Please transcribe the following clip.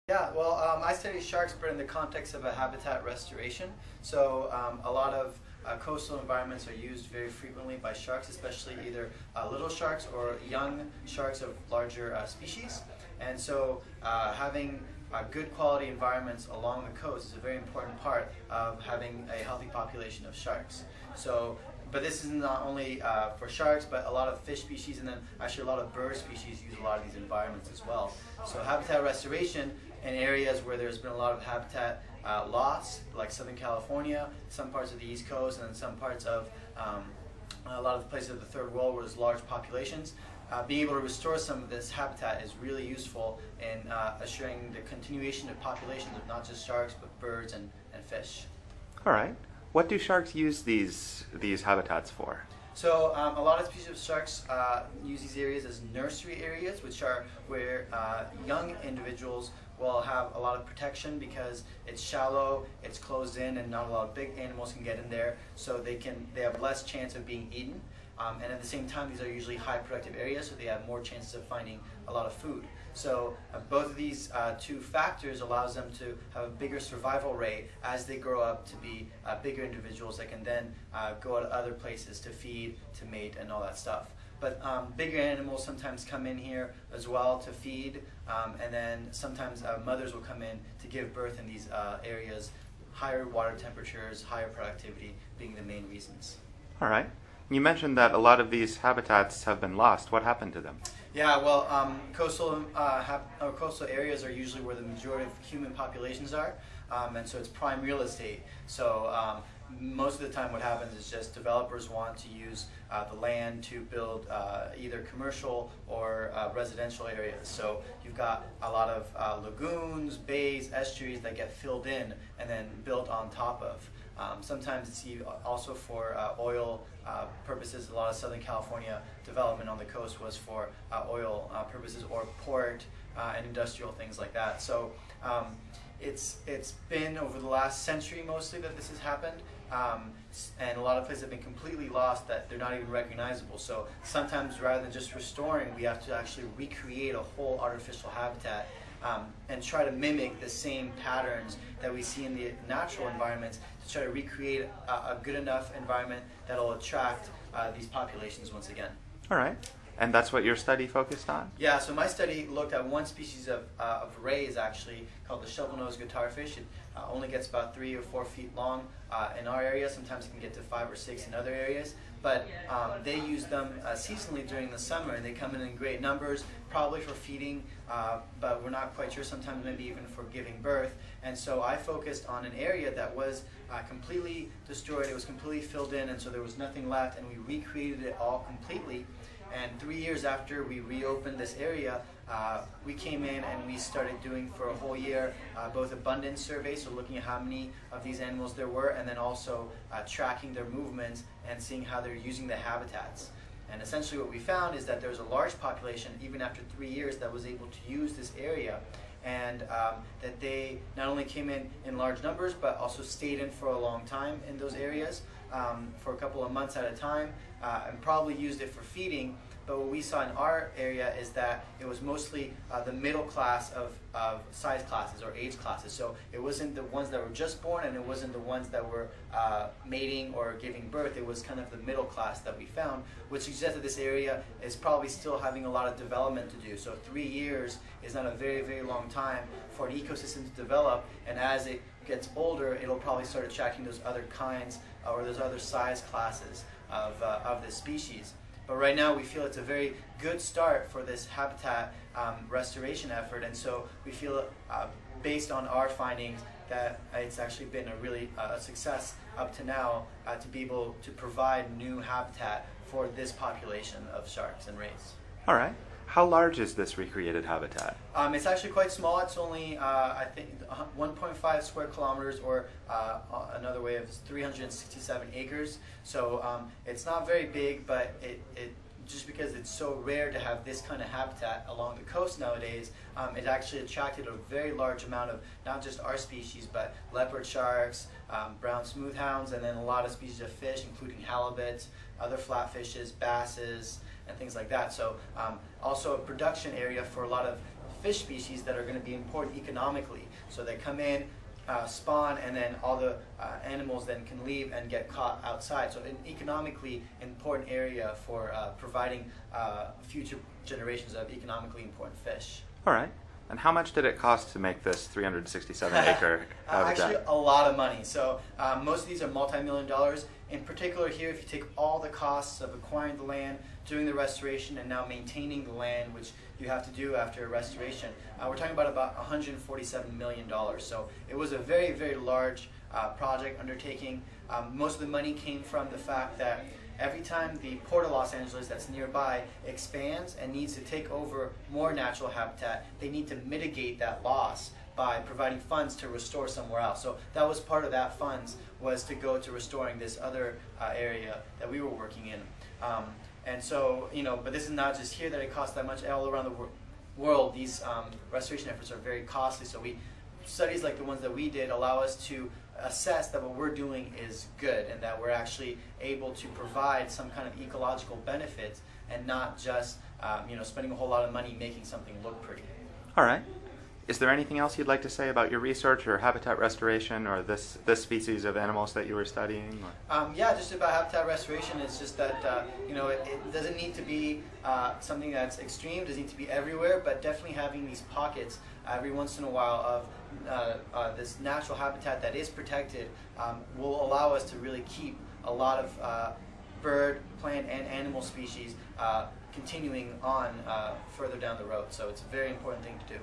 Yeah, well, I study sharks, but in the context of a habitat restoration. So a lot of coastal environments are used very frequently by sharks, especially either little sharks or young sharks of larger species. And so having good quality environments along the coast is a very important part of having a healthy population of sharks. So, but this is not only for sharks, but a lot of fish species, and then actually a lot of bird species use a lot of these environments as well. So habitat restoration in areas where there's been a lot of habitat loss, like Southern California, some parts of the East Coast, and then some parts of a lot of the places of the Third World where there's large populations. Being able to restore some of this habitat is really useful in assuring the continuation of populations of not just sharks, but birds and fish. All right. What do sharks use these habitats for? So a lot of species of sharks use these areas as nursery areas, which are where young individuals will have a lot of protection because it's shallow, it's closed in, and not a lot of big animals can get in there, so they have less chance of being eaten. And at the same time, these are usually high productive areas, so they have more chances of finding a lot of food. So both of these two factors allows them to have a bigger survival rate as they grow up to be bigger individuals that can then go to other places to feed, to mate, and all that stuff. But bigger animals sometimes come in here as well to feed, and then sometimes mothers will come in to give birth in these areas, higher water temperatures, higher productivity being the main reasons. All right. You mentioned that a lot of these habitats have been lost. What happened to them? Yeah, well, coastal areas are usually where the majority of human populations are, and so it's prime real estate. So most of the time what happens is just developers want to use the land to build either commercial or residential areas. So you've got a lot of lagoons, bays, estuaries that get filled in and then built on top of. Sometimes it's also for oil purposes. A lot of Southern California development on the coast was for oil purposes, or port and industrial things like that. So it's been over the last century mostly that this has happened, and a lot of places have been completely lost that they're not even recognizable. So sometimes rather than just restoring, we have to actually recreate a whole artificial habitat and try to mimic the same patterns that we see in the natural environments to try to recreate a good enough environment that will attract these populations once again. All right. And that's what your study focused on? Yeah, so my study looked at one species of rays actually called the shovel-nosed guitarfish. It only gets about 3 or 4 feet long in our area. Sometimes it can get to 5 or 6 in other areas. But they use them seasonally during the summer, and they come in great numbers, probably for feeding, but we're not quite sure, sometimes maybe even for giving birth. And so I focused on an area that was completely destroyed. It was completely filled in, and so there was nothing left, and we recreated it all completely. And 3 years after we reopened this area, we came in and we started doing for a whole year both abundance surveys, so looking at how many of these animals there were, and then also tracking their movements and seeing how they're using the habitats. And essentially what we found is that there's a large population, even after 3 years, that was able to use this area, and that they not only came in large numbers, but also stayed in for a long time in those areas, for a couple of months at a time, and probably used it for feeding. But what we saw in our area is that it was mostly the middle class of size classes or age classes. So it wasn't the ones that were just born, and it wasn't the ones that were mating or giving birth. It was kind of the middle class that we found, which suggests that this area is probably still having a lot of development to do. So 3 years is not a very, very long time for an ecosystem to develop, and as it gets older, it'll probably start attracting those other kinds or those other size classes of this species. But right now we feel it's a very good start for this habitat restoration effort, and so we feel based on our findings that it's actually been a really success up to now to be able to provide new habitat for this population of sharks and rays. All right. How large is this recreated habitat? It's actually quite small. It's only, I think, 1.5 square kilometers, or another way of 367 acres. So it's not very big, but it just because it's so rare to have this kind of habitat along the coast nowadays, it actually attracted a very large amount of not just our species, but leopard sharks, brown smoothhounds, and then a lot of species of fish, including halibuts, other flatfishes, basses, and things like that. So also a production area for a lot of fish species that are going to be important economically. So they come in, spawn, and then all the animals then can leave and get caught outside. So an economically important area for providing future generations of economically important fish. All right. And how much did it cost to make this 367-acre habitat? Actually, a lot of money. So most of these are multi-million dollars. In particular here, if you take all the costs of acquiring the land, doing the restoration, and now maintaining the land, which you have to do after restoration, we're talking about $147 million. So it was a very, very large project undertaking. Most of the money came from the fact that every time the Port of Los Angeles that's nearby expands and needs to take over more natural habitat, they need to mitigate that loss by providing funds to restore somewhere else. So that was part of that funds, was to go to restoring this other area that we were working in. And so, but this is not just here that it costs that much. All around the world, these restoration efforts are very costly. So studies like the ones that we did allow us to assess that what we're doing is good and that we're actually able to provide some kind of ecological benefits and not just spending a whole lot of money making something look pretty. All right. Is there anything else you'd like to say about your research or habitat restoration or this species of animals that you were studying? Yeah, just about habitat restoration. It's just that it doesn't need to be something that's extreme. It doesn't need to be everywhere, but definitely having these pockets every once in a while of this natural habitat that is protected will allow us to really keep a lot of bird, plant, and animal species continuing on further down the road. So it's a very important thing to do.